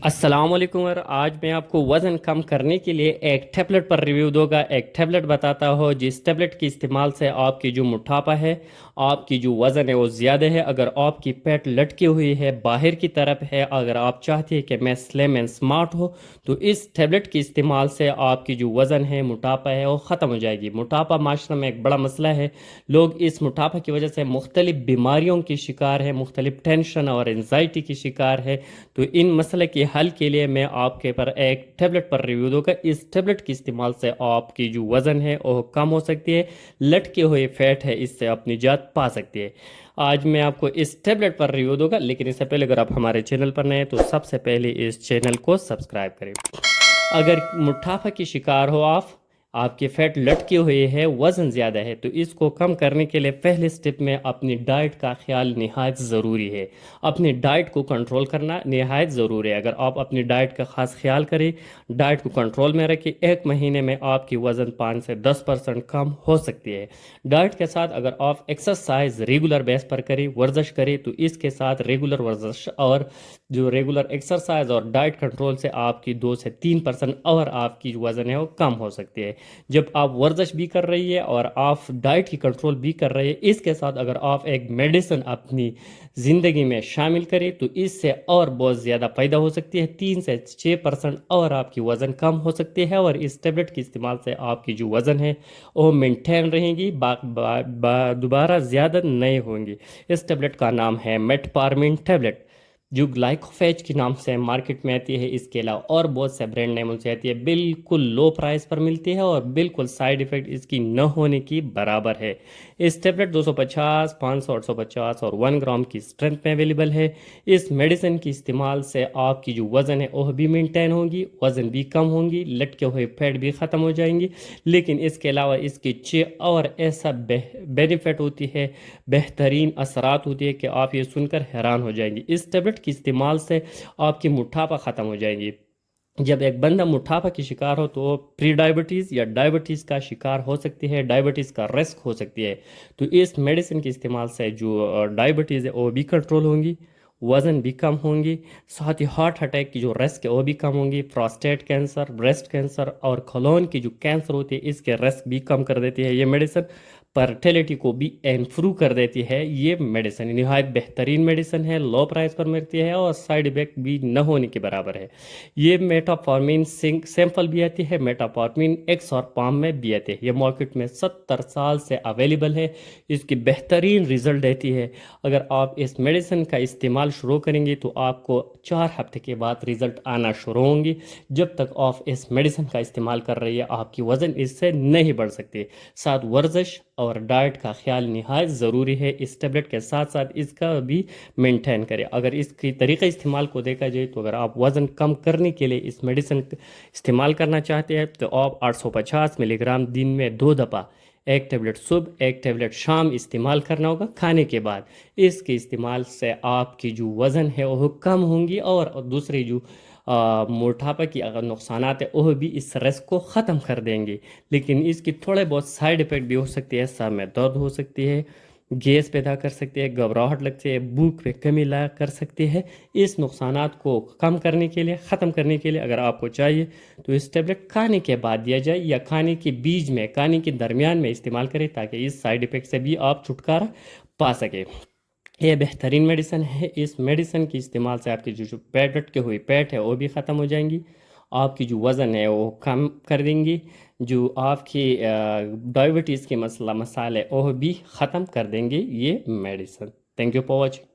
السلام علیکم، اور آج میں آپ کو وزن کم کرنے کے لیے ایک ٹیبلٹ پر ریویو دوں گا۔ ایک ٹیبلٹ بتاتا ہوں جس ٹیبلٹ کے استعمال سے آپ کی جو موٹاپا ہے، آپ کی جو وزن ہے وہ زیادہ ہے۔ اگر آپ کی پیٹ لٹکی ہوئی ہے، باہر کی طرف ہے، اگر آپ چاہتے ہیں کہ میں سلیم اینڈ سمارٹ ہو، تو اس ٹیبلٹ کے استعمال سے آپ کی جو وزن ہے، موٹاپا ہے، وہ ختم ہو جائے گی۔ موٹاپا معاشرے میں ایک بڑا مسئلہ ہے۔ لوگ اس موٹاپا کی وجہ سے مختلف بیماریوں کی شکار ہے، مختلف ٹینشن اور انزائٹی کی شکار ہے۔ تو ان مسئلے کے حل کے لیے میں آپ کے پر ایک ٹیبلٹ پر ریویو دوں گا۔ اس ٹیبلٹ کے استعمال سے آپ کی جو وزن ہے وہ کم ہو سکتی ہے، لٹکے ہوئے فیٹ ہے اس سے آپ نجات پا سکتی ہے۔ آج میں آپ کو اس ٹیبلٹ پر ریویو دوں گا، لیکن اس سے پہلے اگر آپ ہمارے چینل پر نئے ہیں تو سب سے پہلے اس چینل کو سبسکرائب کریں۔ اگر موٹاپا کی شکار ہو آپ کی فیٹ لٹکی ہوئی ہے، وزن زیادہ ہے، تو اس کو کم کرنے کے لیے پہلے سٹیپ میں اپنی ڈائٹ کا خیال نہایت ضروری ہے۔ اپنی ڈائٹ کو کنٹرول کرنا نہایت ضروری ہے۔ اگر آپ اپنی ڈائٹ کا خاص خیال کریں، ڈائٹ کو کنٹرول میں رکھیں، ایک مہینے میں آپ کی وزن 5 سے 10% کم ہو سکتی ہے۔ ڈائٹ کے ساتھ اگر آپ ایکسرسائز ریگولر بیس پر کریں، ورزش کریں، تو اس کے ساتھ ریگولر ورزش اور جو ریگولر ایکسرسائز اور ڈائٹ کنٹرول سے آپ کی 2 سے 3% اور آپ کی جو وزن ہے وہ کم ہو سکتی ہے۔ جب آپ ورزش بھی کر رہی ہے اور آپ ڈائٹ کی کنٹرول بھی کر رہے ہیں، اس کے ساتھ اگر آپ ایک میڈیسن اپنی زندگی میں شامل کریں تو اس سے اور بہت زیادہ فائدہ ہو سکتی ہے۔ 3 سے 6% اور آپ کی وزن کم ہو سکتی ہے، اور اس ٹیبلٹ کے استعمال سے آپ کی جو وزن ہے وہ مینٹین رہیں گی، دوبارہ زیادہ نہیں ہوں گی۔ اس ٹیبلٹ کا نام ہے میٹفارمین ٹیبلٹ، جو گلائکوفیج کے نام سے مارکیٹ میں آتی ہے۔ اس کے علاوہ اور بہت سے برانڈ نیموں سے آتی ہے، بالکل لو پرائس پر ملتی ہے اور بالکل سائیڈ ایفیکٹ اس کی نہ ہونے کی برابر ہے۔ اس ٹیبلٹ 250، 500، 850 اور 1 گرام کی اسٹرینتھ میں اویلیبل ہے۔ اس میڈیسن کے استعمال سے آپ کی جو وزن ہے وہ بھی مینٹین ہوگی، وزن بھی کم ہوں گی، لٹکے ہوئے فیٹ بھی ختم ہو جائیں گی۔ لیکن اس کے علاوہ اس کی 6 اور ایسا بینیفٹ ہوتی ہے، بہترین اثرات ہوتی ہے کہ آپ یہ سن کر حیران ہو جائیں گے۔ اس ٹیبلٹ کے استعمال سے آپ کی موٹاپا ختم ہو جائے گی۔ جب ایک بندہ موٹاپا کی شکار ہو تو وہ پری ڈائبٹیز یا ڈائبٹیز کا شکار ہو سکتی ہے، ڈائبٹیز کا رسک ہو سکتی ہے۔ تو اس میڈیسن کے استعمال سے جو ڈائبٹیز ہے وہ بھی کنٹرول ہوں گی، وزن بھی کم ہوں گی، ساتھ ہی ہارٹ اٹیک کی جو رسک ہے وہ بھی کم ہوں گی۔ پراسٹیٹ کینسر، بریسٹ کینسر اور کھلون کی جو کینسر ہوتی ہے اس کے رسک بھی کم کر دیتی ہے یہ میڈیسن۔ فرٹیلیٹی کو بھی امپروو کر دیتی ہے یہ میڈیسن۔ نہایت بہترین میڈیسن ہے، لو پرائس پر ملتی ہے اور سائیڈ ایفیکٹ بھی نہ ہونے کے برابر ہے۔ یہ میٹافارمین سیمپل بھی آتی ہے، میٹافارمین ایکس اور پام میں بھی آتی ہے۔ یہ مارکیٹ میں 70 سال سے اویلیبل ہے، اس کی بہترین ریزلٹ دیتی ہے۔ اگر آپ اس میڈیسن کا استعمال شروع کریں گے تو آپ کو 4 ہفتے کے بعد ریزلٹ آنا شروع ہوں گی۔ جب تک آپ اس میڈیسن کا استعمال کر رہی ہے آپ کی وزن اس سے نہیں بڑھ سکتی۔ ساتھ ورزش اور ڈائٹ کا خیال نہایت ضروری ہے۔ اس ٹیبلٹ کے ساتھ ساتھ اس کا بھی مینٹین کریں۔ اگر اس کی طریقہ استعمال کو دیکھا جائے تو اگر آپ وزن کم کرنے کے لیے اس میڈیسن استعمال کرنا چاہتے ہیں تو آپ 850 ملی گرام دن میں 2 دفعہ، ایک ٹیبلٹ صبح، ایک ٹیبلٹ شام استعمال کرنا ہوگا کھانے کے بعد۔ اس کے استعمال سے آپ کی جو وزن ہے وہ کم ہوں گی، اور دوسری جو موٹاپا کی اگر نقصانات ہیں وہ بھی اس رسک کو ختم کر دیں گے۔ لیکن اس کی تھوڑے بہت سائیڈ ایفیکٹ بھی ہو سکتی ہے، سر میں درد ہو سکتی ہے، گیس پیدا کر سکتی ہے، گھبراہٹ لگتی ہے، بھوک میں کمی لا کر سکتی ہے۔ اس نقصانات کو کم کرنے کے لیے، ختم کرنے کے لیے اگر آپ کو چاہیے تو اس ٹیبلٹ کھانے کے بعد دیا جائے یا کھانے کے بیچ میں، کھانے کے درمیان میں استعمال کریں، تاکہ اس سائیڈ ایفیکٹ سے بھی آپ چھٹکارا پا سکیں۔ یہ بہترین میڈیسن ہے۔ اس میڈیسن کے استعمال سے آپ کی جو پیٹ لٹکے ہوئی پیٹ ہے وہ بھی ختم ہو جائیں گی، آپ کی جو وزن ہے وہ کم کر دیں گی، جو آپ کی ڈائبٹیز کے مسائل ہے وہ بھی ختم کر دیں گے یہ medicine. Thank you for watching.